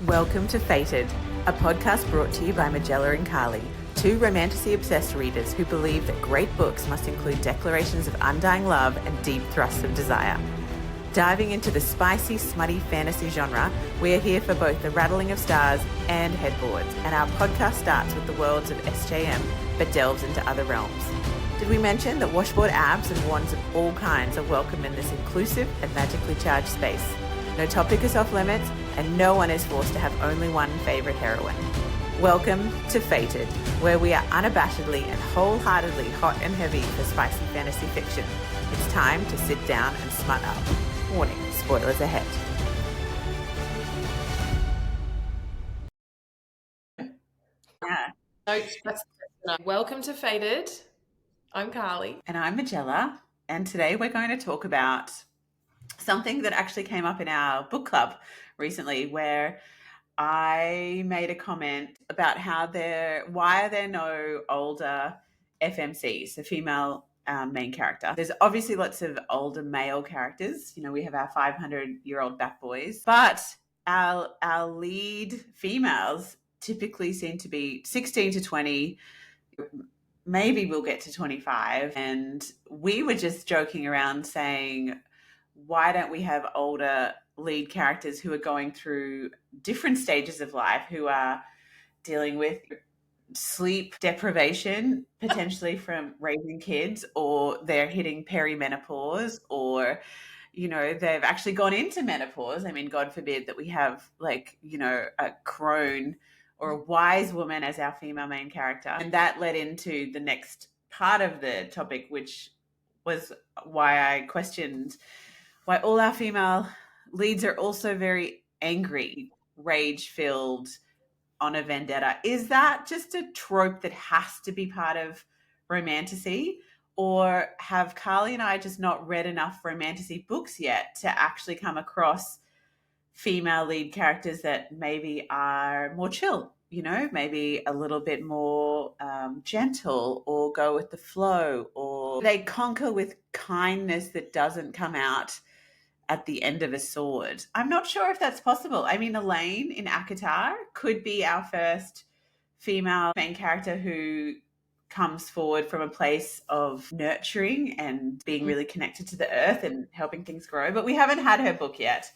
Welcome to Fated, a podcast brought to you by Majella and Carlie, two romantasy-obsessed readers who believe that great books must include declarations of undying love and deep thrusts of desire. Diving into the spicy, smutty fantasy genre, we are here for both the rattling of stars and headboards, and our podcast starts with the worlds of SJM, but delves into other realms. Did we mention that washboard abs and wands of all kinds are welcome in this inclusive and magically charged space? No topic is off limits, and no one is forced to have only one favourite heroine. Welcome to Fated, where we are unabashedly and wholeheartedly hot and heavy for spicy fantasy fiction. It's time to sit down and smut up. Warning, spoilers ahead. Welcome to Fated. I'm Carlie. And I'm Majella. And today we're going to talk about something that actually came up in our book club recently, where I made a comment about why are there no older FMCs, so female main character. There's obviously lots of older male characters. You know, we have our 500-year-old bat boys, but our lead females typically seem to be 16 to 20. Maybe we'll get to 25. And we were just joking around saying, why don't we have older lead characters who are going through different stages of life, who are dealing with sleep deprivation, potentially from raising kids, or they're hitting perimenopause, or, you know, they've actually gone into menopause. I mean, God forbid that we have, like, you know, a crone or a wise woman as our female main character. And that led into the next part of the topic, which was why I questioned why all our female leads are also very angry, rage-filled, on a vendetta. Is that just a trope that has to be part of romantasy? Or have Carlie and I just not read enough romantasy books yet to actually come across female lead characters that maybe are more chill, you know, maybe a little bit more gentle, or go with the flow, or they conquer with kindness that doesn't come out at the end of a sword? I'm not sure if that's possible. I mean, Elaine in ACOTAR could be our first female main character who comes forward from a place of nurturing and being really connected to the earth and helping things grow. But we haven't had her book yet.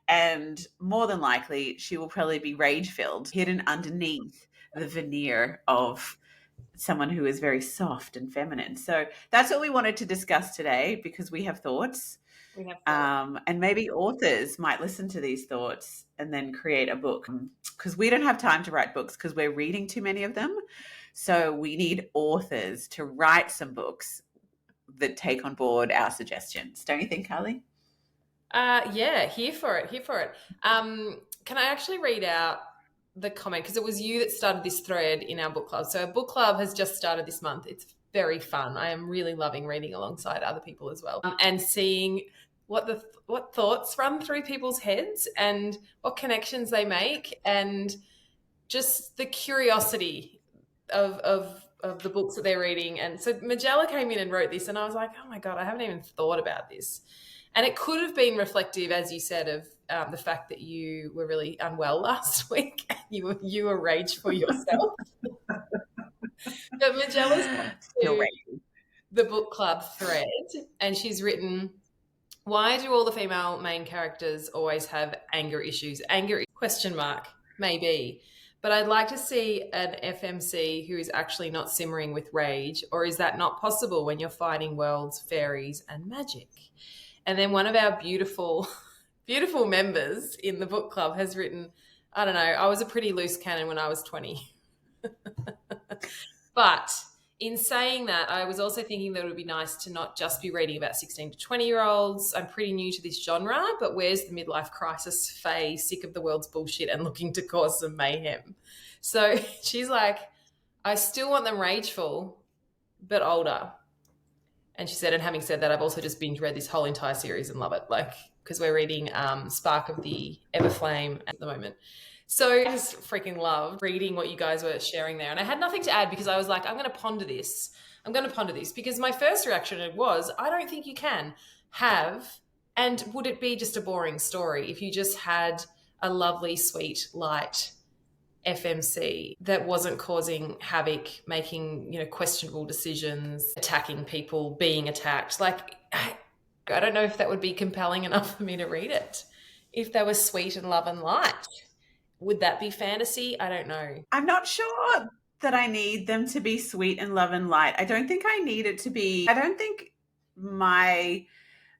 And more than likely, she will probably be rage-filled, hidden underneath the veneer of someone who is very soft and feminine. So that's what we wanted to discuss today, because we have thoughts. And maybe authors might listen to these thoughts and then create a book, because we don't have time to write books because we're reading too many of them. So we need authors to write some books that take on board our suggestions. Don't you think, Carlie? Yeah, here for it. Can I actually read out the comment? Because it was you that started this thread in our book club. So our book club has just started this month. It's very fun. I am really loving reading alongside other people as well, and seeing what thoughts run through people's heads and what connections they make, and just the curiosity of the books that they're reading. And so Majella came in and wrote this, and I was like, oh my God, I haven't even thought about this. And it could have been reflective, as you said, of the fact that you were really unwell last week. You were rageful yourself. But Majella's the book club thread, and she's written, why do all the female main characters always have anger issues? Anger, ? Maybe. But I'd like to see an FMC who is actually not simmering with rage, or is that not possible when you're fighting worlds, fairies, and magic? And then one of our beautiful, beautiful members in the book club has written, I don't know, I was a pretty loose cannon when I was 20. But in saying that, I was also thinking that it would be nice to not just be reading about 16 to 20-year-olds. I'm pretty new to this genre, but where's the midlife crisis fae, sick of the world's bullshit and looking to cause some mayhem? So she's like, I still want them rageful, but older. And she said, and having said that, I've also just binge read this whole entire series and love it, like, because we're reading Spark of the Everflame at the moment. So I just freaking loved reading what you guys were sharing there. And I had nothing to add, because I was like, I'm going to ponder this, because my first reaction was, I don't think you can have, and would it be just a boring story if you just had a lovely, sweet, light FMC that wasn't causing havoc, making, questionable decisions, attacking people, being attacked. Like, I don't know if that would be compelling enough for me to read it. If they were sweet and love and light, would that be fantasy? I don't know. I'm not sure that I need them to be sweet and love and light. I don't think I need it to be, I don't think my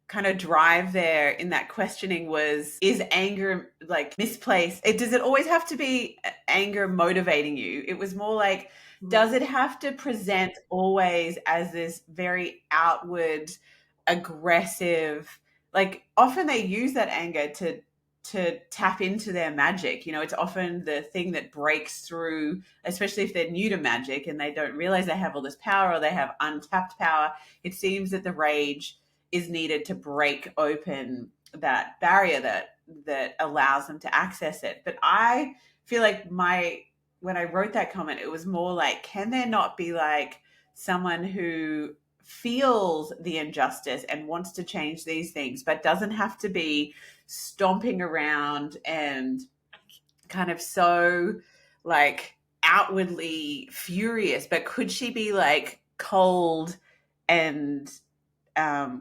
kind of drive there in that questioning was, is anger like misplaced? Does it always have to be anger motivating you? It was more like, does it have to present always as this very outward, aggressive, like often they use that anger to tap into their magic. It's often the thing that breaks through, especially if they're new to magic and they don't realize they have all this power or they have untapped power. It seems that the rage is needed to break open that barrier that allows them to access it. But I feel like when I wrote that comment, it was more like, can there not be like someone who feels the injustice and wants to change these things, but doesn't have to be stomping around and kind of so like outwardly furious, but could she be like cold and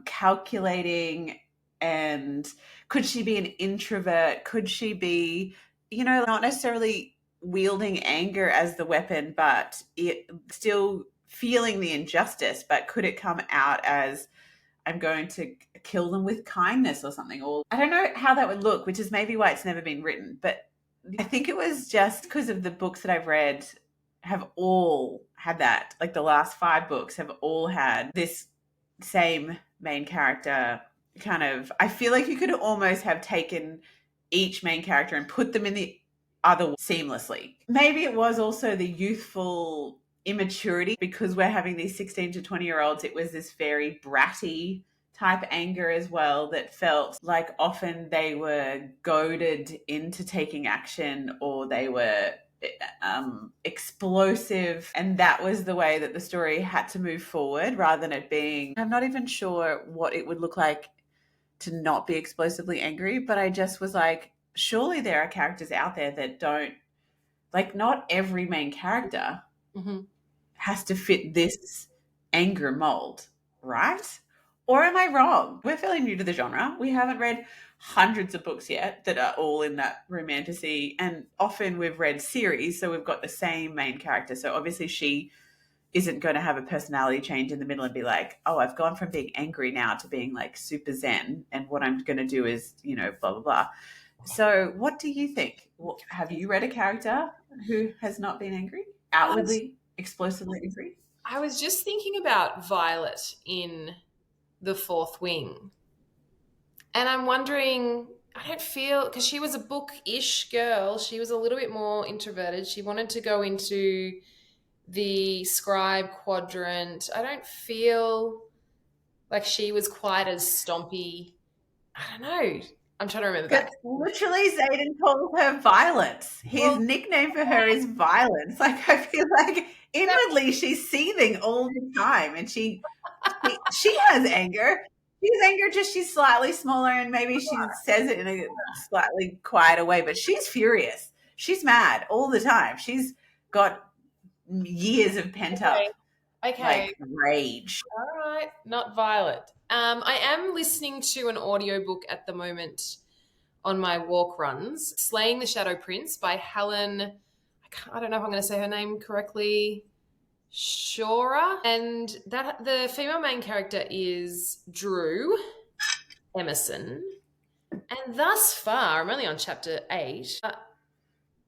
calculating, and could she be an introvert? Could she be, not necessarily wielding anger as the weapon, but it still feeling the injustice, but could it come out as, I'm going to kill them with kindness or something? Or I don't know how that would look, which is maybe why it's never been written. But I think it was just because of the books that I've read have all had that. Like the last 5 books have all had this same main character kind of, I feel like you could almost have taken each main character and put them in the other seamlessly. Maybe it was also the youthful immaturity, because we're having these 16 to 20-year-olds. It was this very bratty type anger as well that felt like often they were goaded into taking action, or they were explosive, and that was the way that the story had to move forward, rather than it being, I'm not even sure what it would look like to not be explosively angry, but I just was like, surely there are characters out there that don't, like, not every main character has to fit this anger mold, right? Or am I wrong? We're fairly new to the genre. We haven't read hundreds of books yet that are all in that romantasy, and often we've read series, so we've got the same main character. So obviously she isn't going to have a personality change in the middle and be like, oh, I've gone from being angry now to being like super zen, and what I'm going to do is, blah, blah, blah. So what do you think? Have you read a character who has not been angry, outwardly, explosively angry? I was just thinking about Violet in The Fourth Wing. And I'm wondering, I don't feel, because she was a book-ish girl, she was a little bit more introverted. She wanted to go into the scribe quadrant. I don't feel like she was quite as stompy. I don't know. I'm trying to remember back. Literally, Zayden calls her Violence. His nickname for her is Violence. Like, I feel like inwardly she's seething all the time, and she has anger. She's anger, just she's slightly smaller, and maybe she says it in a slightly quieter way, but she's furious. She's mad all the time. She's got years of pent up like rage. All right, not Violet. I am listening to an audiobook at the moment on my walk runs, Slaying the Shadow Prince by Helen, I don't know if I'm going to say her name correctly, Shora. And that the female main character is Drew Emerson. And thus far, I'm only on chapter 8.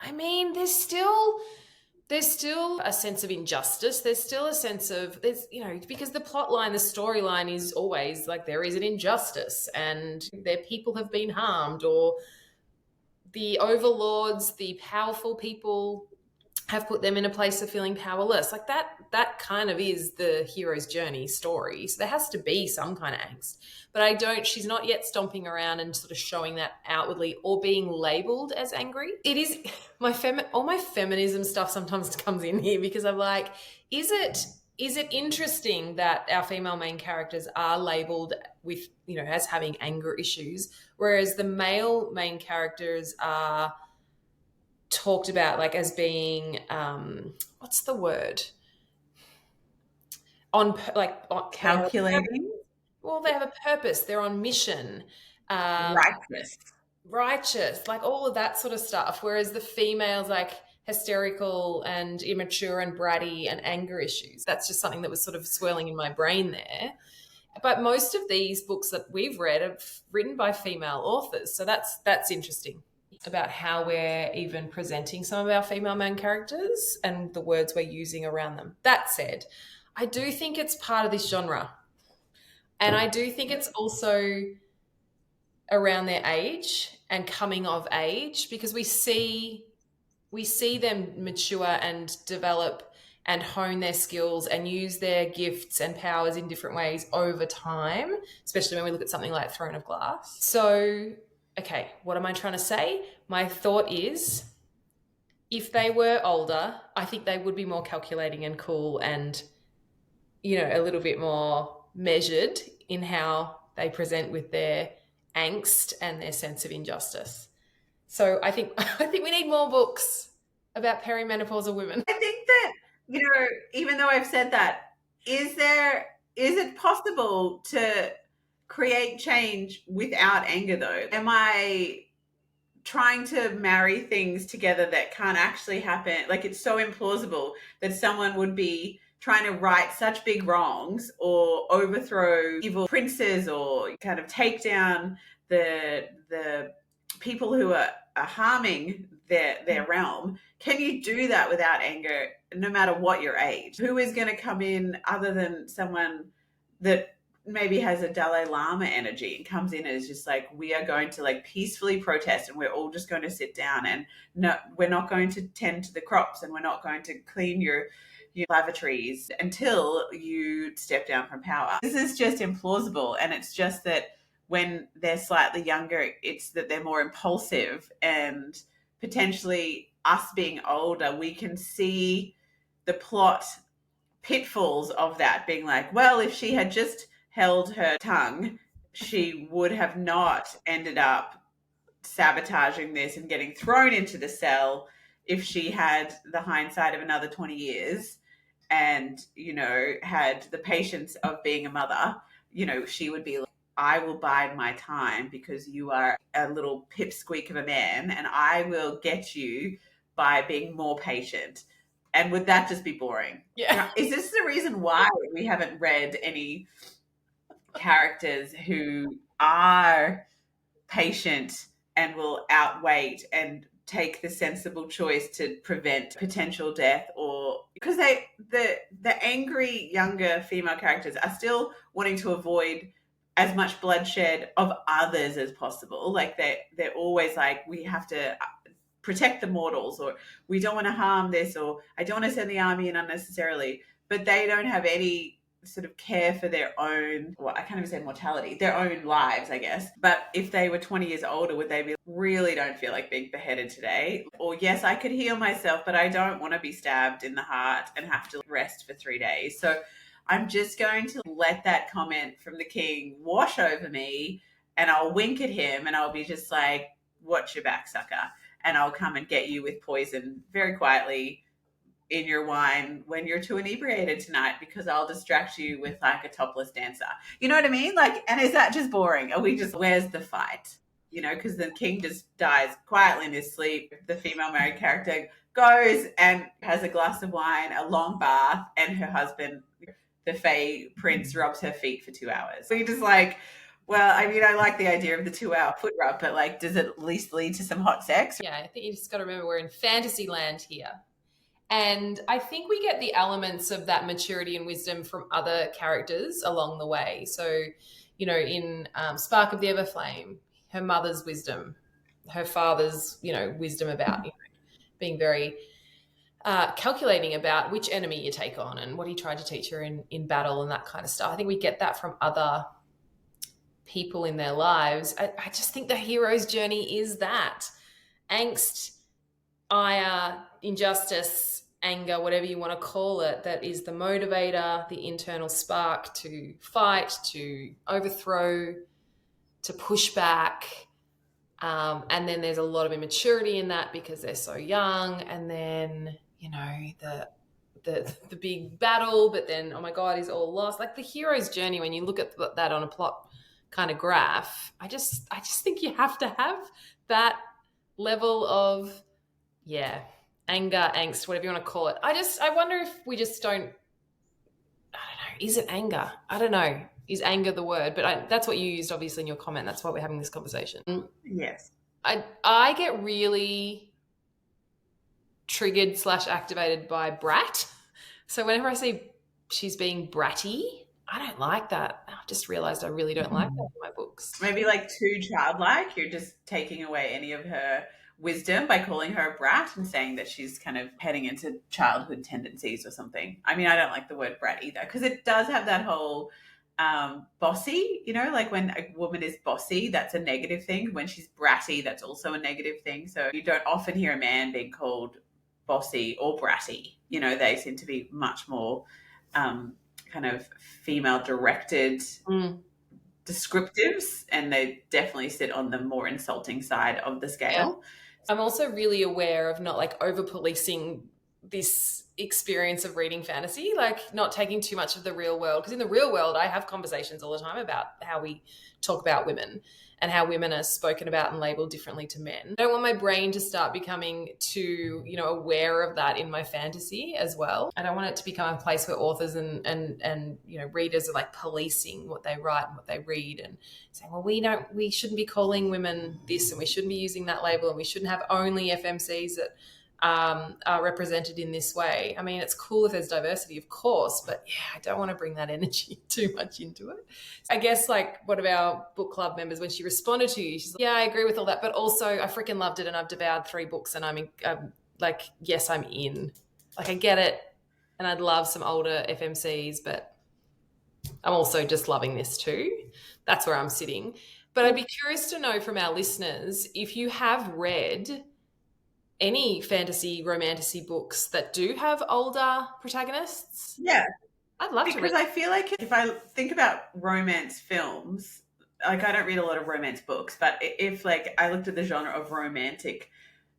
I mean, there's still a sense of injustice. There's still a sense of, because the plot line, the storyline is always like there is an injustice and their people have been harmed, or the overlords, the powerful people have put them in a place of feeling powerless. Like that kind of is the hero's journey story. So there has to be some kind of angst. But she's not yet stomping around and sort of showing that outwardly or being labeled as angry. It is all my feminism stuff sometimes comes in here, because I'm like, is it is it interesting that our female main characters are labeled with, as having anger issues, whereas the male main characters are talked about like as being, what's the word? Calculating, They have a purpose. They're on mission. righteous. Righteous, like all of that sort of stuff. Whereas the females, like hysterical and immature and bratty and anger issues. That's just something that was sort of swirling in my brain there. But most of these books that we've read are written by female authors. So that's interesting about how we're even presenting some of our female main characters and the words we're using around them. That said, I do think it's part of this genre. And I do think it's also around their age and coming of age, because we see them mature and develop and hone their skills and use their gifts and powers in different ways over time, especially when we look at something like Throne of Glass. So, okay, what am I trying to say? My thought is, if they were older, I think they would be more calculating and cool and, a little bit more measured in how they present with their angst and their sense of injustice. So I think we need more books about perimenopausal women. I think that, even though I've said that, is it possible to create change without anger though? Am I trying to marry things together that can't actually happen? Like, it's so implausible that someone would be trying to right such big wrongs or overthrow evil princes or kind of take down the people who are harming their realm. Can you do that without anger, no matter what your age? Who is going to come in other than someone that maybe has a Dalai Lama energy and comes in and is just like, we are going to like peacefully protest and we're all just going to sit down and no, we're not going to tend to the crops and we're not going to clean your lavatories until you step down from power. This is just implausible. And it's just that when they're slightly younger, it's that they're more impulsive, and potentially us being older, we can see the plot pitfalls of that, being like, well, if she had just held her tongue, she would have not ended up sabotaging this and getting thrown into the cell. If she had the hindsight of another 20 years and, had the patience of being a mother, she would be like, I will bide my time because you are a little pipsqueak of a man and I will get you by being more patient. And would that just be boring? Yeah. Is this the reason why we haven't read any characters who are patient and will outwait and take the sensible choice to prevent potential death? Or because the angry younger female characters are still wanting to avoid as much bloodshed of others as possible. Like they're always like, we have to protect the mortals, or we don't want to harm this, or I don't want to send the army in unnecessarily. But they don't have any sort of care for their own, well, I can't even say mortality, their own lives, I guess. But if they were 20 years older, would they be, really don't feel like being beheaded today? Or yes, I could heal myself, but I don't want to be stabbed in the heart and have to rest for 3 days. So I'm just going to let that comment from the king wash over me, and I'll wink at him and I'll be just like, watch your back, sucker. And I'll come and get you with poison very quietly in your wine when you're too inebriated tonight, because I'll distract you with like a topless dancer. You know what I mean? Like, and is that just boring? Are we just, where's the fight? Because the king just dies quietly in his sleep. The female married character goes and has a glass of wine, a long bath, and her husband, the Fae prince, rubs her feet for 2 hours. So you're just like, well, I mean, I like the idea of the 2-hour foot rub, but like, does it at least lead to some hot sex? Yeah, I think you just got to remember we're in fantasy land here. And I think we get the elements of that maturity and wisdom from other characters along the way. So, in Spark of the Everflame, her mother's wisdom, her father's, wisdom about being very calculating about which enemy you take on and what he tried to teach her in battle and that kind of stuff. I think we get that from other people in their lives. I just think the hero's journey is that angst, ire, injustice, anger, whatever you want to call it, that is the motivator, the internal spark to fight, to overthrow, to push back. And then there's a lot of immaturity in that because they're so young. And then, the big battle, but then, oh my God, he's all lost. Like the hero's journey, when you look at that on a plot kind of graph, I just think you have to have that level of, anger, angst, whatever you want to call it. I wonder if we just don't, I don't know, is it anger? I don't know. Is anger the word? But that's what you used, obviously, in your comment. That's why we're having this conversation. Yes. I get really triggered / activated by brat. So whenever I see she's being bratty, I don't like that. I just realized I really don't like that in my books. Maybe like too childlike. You're just taking away any of her wisdom by calling her a brat and saying that she's kind of heading into childhood tendencies or something. I mean, I don't like the word brat either because it does have that whole bossy, like when a woman is bossy, that's a negative thing. When she's bratty, that's also a negative thing. So you don't often hear a man being called bossy or bratty. They seem to be much more kind of female directed descriptives, and they definitely sit on the more insulting side of the scale. I'm also really aware of not like over policing this experience of reading fantasy, like not taking too much of the real world, because in the real world I have conversations all the time about how we talk about women and how women are spoken about and labeled differently to men. I don't want my brain to start becoming too, aware of that in my fantasy as well. I don't want it to become a place where authors and readers are like policing what they write and what they read and saying, well, we shouldn't be calling women this and we shouldn't be using that label and we shouldn't have only FMCs that are represented in this way. I mean, it's cool if there's diversity, of course, but I don't want to bring that energy too much into it. I guess like one of our book club members, when she responded to you, she's like, I agree with all that, but also I freaking loved it and I've devoured 3 books and I'm like, yes, I'm in. Like I get it and I'd love some older FMCs, but I'm also just loving this too. That's where I'm sitting. But I'd be curious to know from our listeners if you have read any fantasy romantasy books that do have older protagonists. Yeah. I'd love to read. Because I feel like if I think about romance films, like I don't read a lot of romance books, but if like I looked at the genre of romantic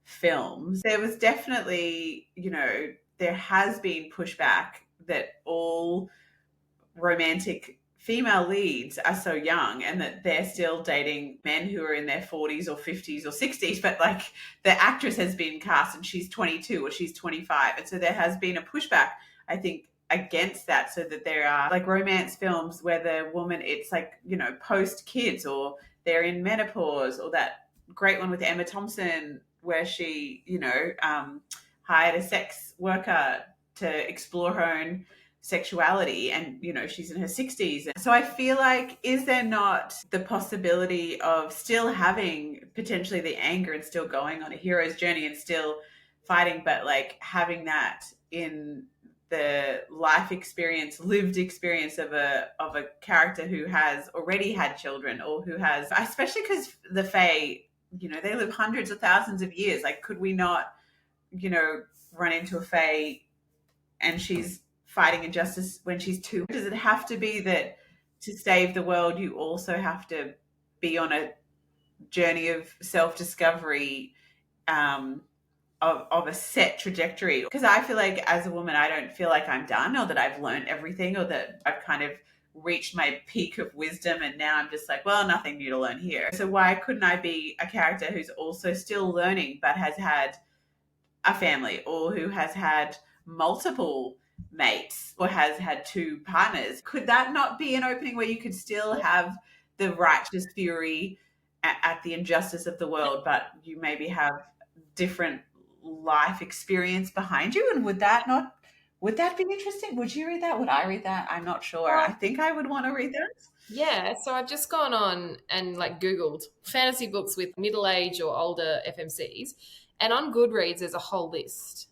films, there was definitely, there has been pushback that all romantic female leads are so young and that they're still dating men who are in their 40s or 50s or 60s, but like the actress has been cast and she's 22 or she's 25. And so there has been a pushback, I think, against that, so that there are like romance films where the woman, it's like, post kids or they're in menopause, or that great one with Emma Thompson where she, hired a sex worker to explore her own sexuality and she's in her 60s. So I feel like, is there not the possibility of still having potentially the anger and still going on a hero's journey and still fighting, but like having that in the life experience, lived experience of a character who has already had children, or who has, especially because the Fae, they live hundreds of thousands of years. Like, could we not run into a Fae and she's fighting injustice when she's 2? Does it have to be that to save the world you also have to be on a journey of self-discovery, of a set trajectory? Because I feel like as a woman I don't feel like I'm done, or that I've learned everything, or that I've kind of reached my peak of wisdom and now I'm just like, well, nothing new to learn here. So why couldn't I be a character who's also still learning but has had a family, or who has had multiple mates, or has had 2 partners? Could that not be an opening where you could still have the righteous fury at the injustice of the world, but you maybe have different life experience behind you? And would that be interesting? Would you read that? Would I read that? I'm not sure. I think I would want to read that. Yeah, so I've just gone on and like Googled fantasy books with middle-age or older FMCs, and on Goodreads there's a whole list.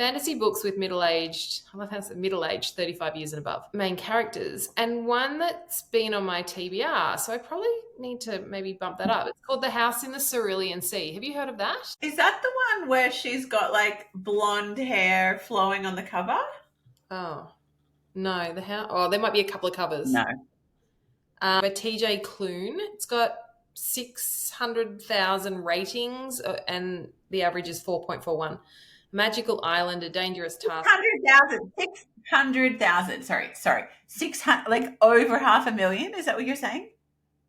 fantasy books with middle-aged, I love how it's middle-aged, 35 years and above, main characters, and one that's been on my TBR, so I probably need to maybe bump that up. It's called The House in the Cerulean Sea. Have you heard of that? Is that the one where she's got like blonde hair flowing on the cover? Oh, no, the house. Oh, there might be a couple of covers. No. By TJ Clune. It's got 600,000 ratings, and the average is 4.41. Magical Island, A Dangerous Task. 600,000. Sorry. 600, like over 500,000. Is that what you're saying?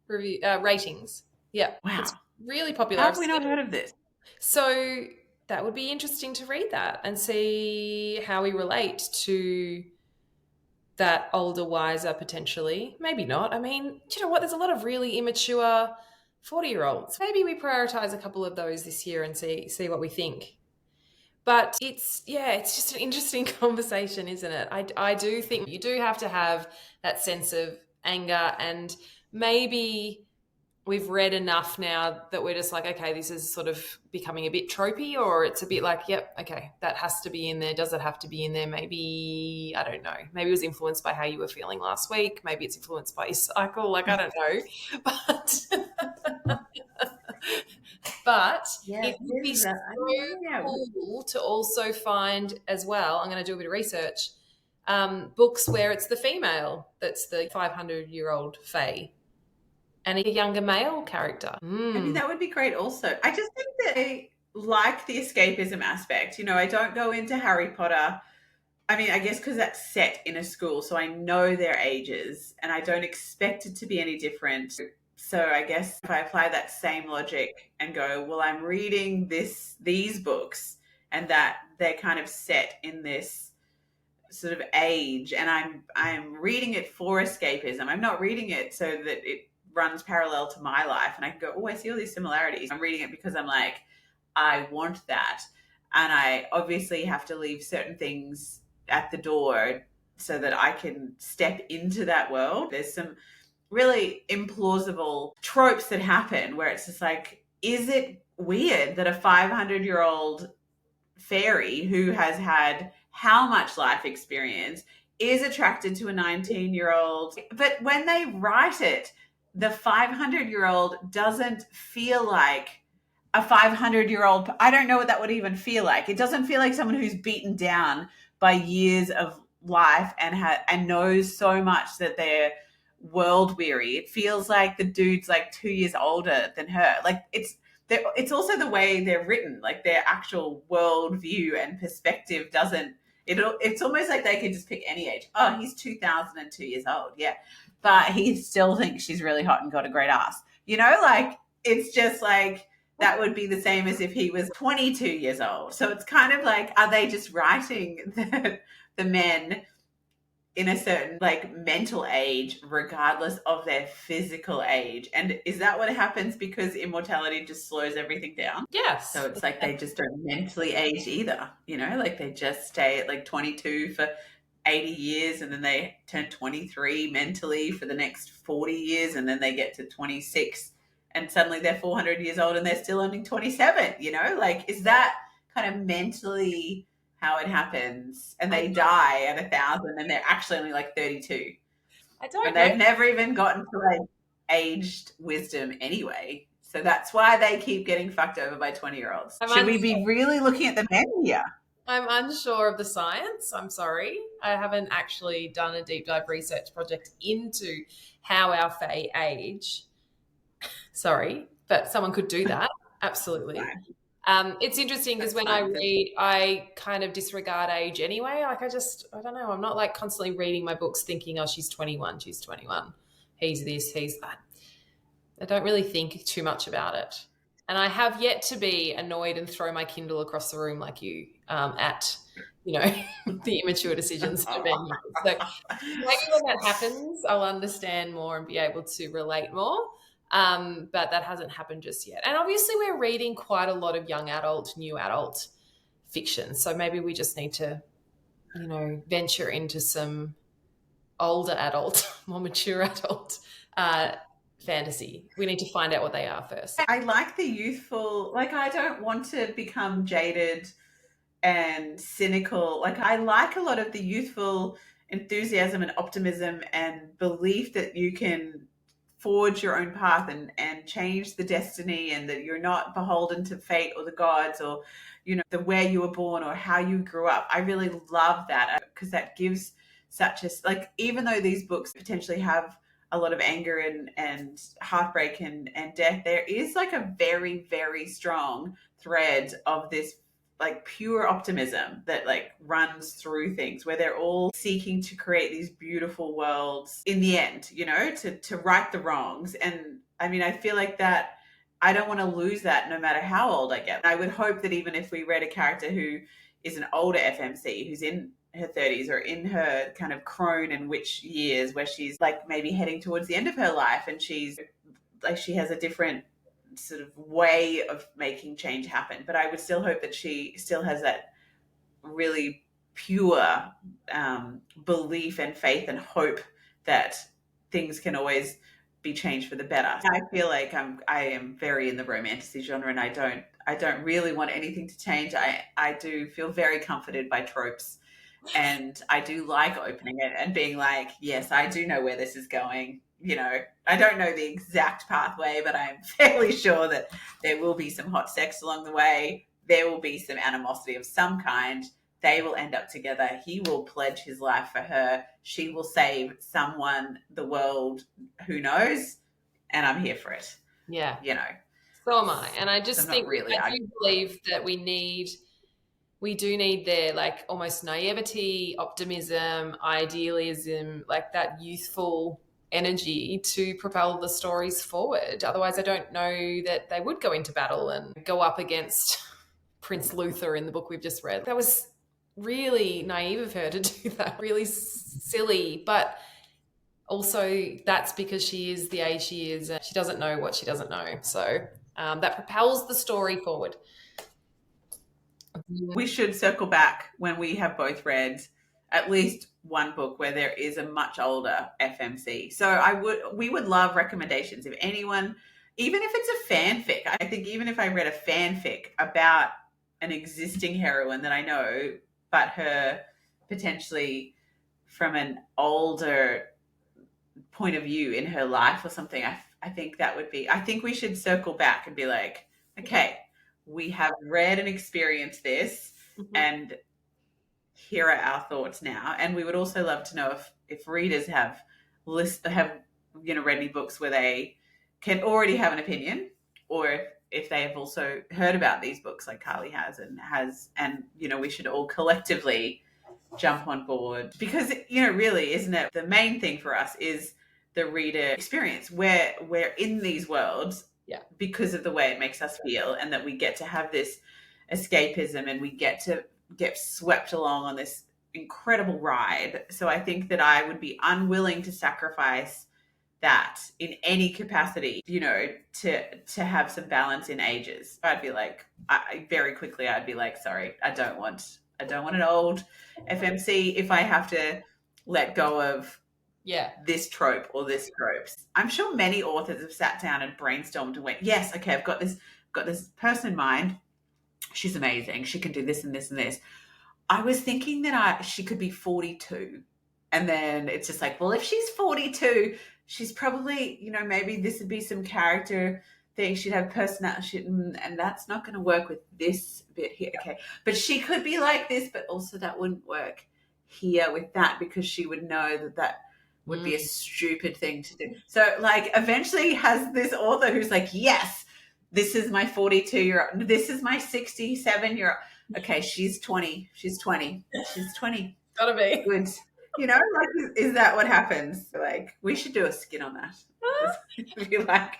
Review ratings. Yeah. Wow. It's really popular. How have we not heard of this? So that would be interesting to read that and see how we relate to that older, wiser, potentially. Maybe not. I mean, do you know what? There's a lot of really immature 40-year-olds. Maybe we prioritize a couple of those this year and see what we think. But it's just an interesting conversation, isn't it? I do think you do have to have that sense of anger, and maybe we've read enough now that we're just like, okay, this is sort of becoming a bit tropey, or it's a bit like, yep, okay, that has to be in there. Does it have to be in there? Maybe, I don't know. Maybe it was influenced by how you were feeling last week. Maybe it's influenced by your cycle. Like, I don't know. But it would be so cool to also find as well, I'm going to do a bit of research, books where it's the female that's the 500-year-old fae and a younger male character. I mean, that would be great also. I just think that I like the escapism aspect. You know, I don't go into Harry Potter. I mean, I guess because that's set in a school, so I know their ages and I don't expect it to be any different. So I guess if I apply that same logic and go, well, I'm reading these books and that they're kind of set in this sort of age, and I'm reading it for escapism. I'm not reading it so that it runs parallel to my life and I can go, oh, I see all these similarities. I'm reading it because I'm like, I want that. And I obviously have to leave certain things at the door so that I can step into that world. There's some really implausible tropes that happen where it's just like, is it weird that a 500-year-old fairy who has had how much life experience is attracted to a 19-year-old? But when they write it, the 500-year-old doesn't feel like a 500-year-old. I don't know what that would even feel like. It doesn't feel like someone who's beaten down by years of life and knows so much that they're world weary. It feels like the dude's like 2 years older than her. Like it's also the way they're written, like their actual world view and perspective doesn't. It's almost like they could just pick any age. Oh, he's 2002 years old. Yeah. But he still thinks she's really hot and got a great ass. You know, like it's just like that would be the same as if he was 22 years old. So it's kind of like, are they just writing the men in a certain like mental age regardless of their physical age? And is that what happens because immortality just slows everything down? Yes. So it's like they just don't mentally age either, you know, like they just stay at like 22 for 80 years and then they turn 23 mentally for the next 40 years and then they get to 26 and suddenly they're 400 years old and they're still only 27, you know? Like, is that kind of mentally how it happens? And they die at 1,000 and they're actually only like 32. I don't and know. They've never even gotten to like aged wisdom anyway. So that's why they keep getting fucked over by 20-year-olds. Should we be really looking at the men here? I'm unsure of the science. I'm sorry. I haven't actually done a deep dive research project into how our fae age. Sorry, but someone could do that. Absolutely. It's interesting because when I read, I kind of disregard age anyway. Like I don't know. I'm not like constantly reading my books thinking, oh, she's 21, she's 21. He's this, he's that. I don't really think too much about it. And I have yet to be annoyed and throw my Kindle across the room like you at, you know, the immature decisions that are being made. So maybe when that happens, I'll understand more and be able to relate more. But that hasn't happened just yet. And obviously we're reading quite a lot of young adult, new adult fiction. So maybe we just need to, you know, venture into some older adult, more mature adult fantasy. We need to find out what they are first. I like the youthful, like I don't want to become jaded and cynical. Like, I like a lot of the youthful enthusiasm and optimism and belief that you can forge your own path and change the destiny, and that you're not beholden to fate or the gods, or the where you were born or how you grew up. I really love that, because that gives such a, like, even though these books potentially have a lot of anger and heartbreak and death, there is like a very, very strong thread of this like pure optimism that like runs through things, where they're all seeking to create these beautiful worlds in the end, to right the wrongs. And I mean, I feel like that I don't want to lose that no matter how old I get. I would hope that even if we read a character who is an older FMC, who's in her 30s or in her kind of crone and witch years, where she's like maybe heading towards the end of her life, and she's like, she has a different sort of way of making change happen. But I would still hope that she still has that really pure belief and faith and hope that things can always be changed for the better. I feel like I am very in the romantasy genre, and I don't really want anything to change. I do feel very comforted by tropes, and I do like opening it and being like, yes, I do know where this is going. I don't know the exact pathway, but I'm fairly sure that there will be some hot sex along the way. There will be some animosity of some kind. They will end up together. He will pledge his life for her. She will save someone, the world, who knows? And I'm here for it. Yeah. You know. So am I. And I just think really, I do believe that we do need their like almost naivety, optimism, idealism, like that youthful energy to propel the stories forward. Otherwise, I don't know that they would go into battle and go up against Prince Luther in the book we've just read. That was really naive of her to do that. Really silly, but also that's because she is the age she is and she doesn't know what she doesn't know. So that propels the story forward. We should circle back when we have both read at least one book where there is a much older FMC. So we would love recommendations. If anyone, even if it's a fanfic, I think even if I read a fanfic about an existing heroine that I know, but her potentially from an older point of view in her life or something, I think that would be, I think we should circle back and be like, okay, we have read and experienced this, and here are our thoughts now. And we would also love to know if readers have read any books where they can already have an opinion, or if they have also heard about these books like Carlie has, and we should all collectively jump on board, because really, isn't it, the main thing for us is the reader experience, where we're in these worlds because of the way it makes us feel, and that we get to have this escapism and we get to get swept along on this incredible ride. So I think that I would be unwilling to sacrifice that in any capacity, to have some balance in ages. I'd be like, very quickly, I'd be like, sorry, I don't want an old FMC if I have to let go of this trope or this tropes. I'm sure many authors have sat down and brainstormed and went, yes, okay, I've got this person in mind. She's amazing. She can do this and this and this. I was thinking that she could be 42. And then it's just like, well, if she's 42, she's probably, maybe this would be some character thing. She'd have personality, and that's not going to work with this bit here. Okay. But she could be like this, but also that wouldn't work here with that, because she would know that would be a stupid thing to do. So like eventually has this author who's like, yes, this is my 42-year-old. This is my 67-year-old. Okay, she's 20. She's 20. Gotta be. Good. Is that what happens? Like, we should do a skit on that. Be like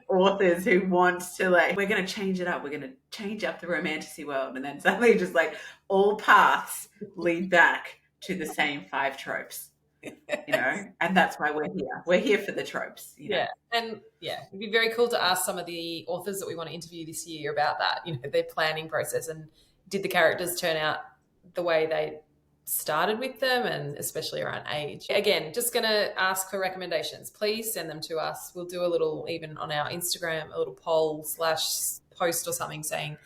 authors who want to, like, we're going to change it up. We're going to change up the romantasy world. And then suddenly just like all paths lead back to the same 5 tropes. And that's why we're here. We're here for the tropes. Yeah. And it'd be very cool to ask some of the authors that we want to interview this year about that, their planning process, and did the characters turn out the way they started with them, and especially around age. Again, just going to ask for recommendations. Please send them to us. We'll do a little, even on our Instagram, a little poll / post or something saying,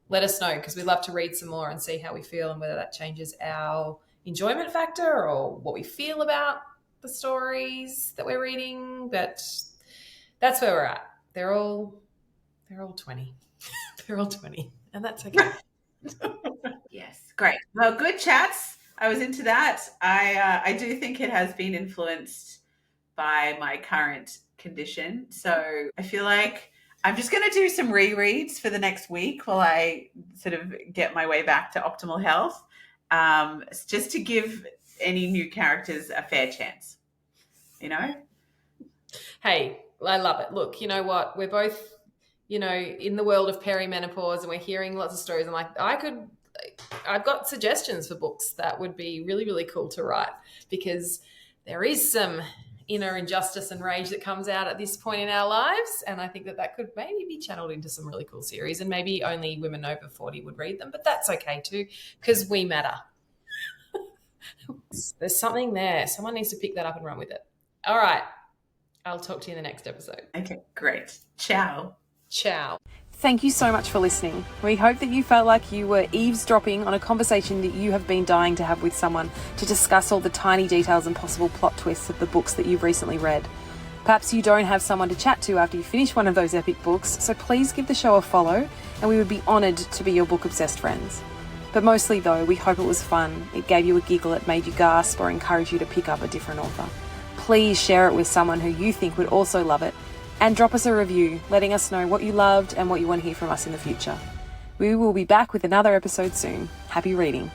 let us know, because we'd love to read some more and see how we feel and whether that changes our enjoyment factor or what we feel about the stories that we're reading. But that's where we're at. They're all 20. They're all 20, and that's okay. Yes, great. Well, good chats. I was into that. I do think it has been influenced by my current condition. So I feel like I'm just going to do some rereads for the next week while I sort of get my way back to optimal health, just to give any new characters a fair chance, you know? Hey, I love it. Look, you know what? We're both, in the world of perimenopause, and we're hearing lots of stories. I'm like, I've got suggestions for books that would be really, really cool to write, because there is some inner injustice and rage that comes out at this point in our lives. And I think that could maybe be channeled into some really cool series, and maybe only women over 40 would read them, but that's okay too, because we matter. There's something there. Someone needs to pick that up and run with it. All right. I'll talk to you in the next episode. Okay, great. Ciao. Ciao. Thank you so much for listening. We hope that you felt like you were eavesdropping on a conversation that you have been dying to have with someone to discuss all the tiny details and possible plot twists of the books that you've recently read. Perhaps you don't have someone to chat to after you finish one of those epic books, so please give the show a follow, and we would be honoured to be your book-obsessed friends. But mostly though, we hope it was fun, it gave you a giggle, it made you gasp, or encouraged you to pick up a different author. Please share it with someone who you think would also love it, and drop us a review, letting us know what you loved and what you want to hear from us in the future. We will be back with another episode soon. Happy reading.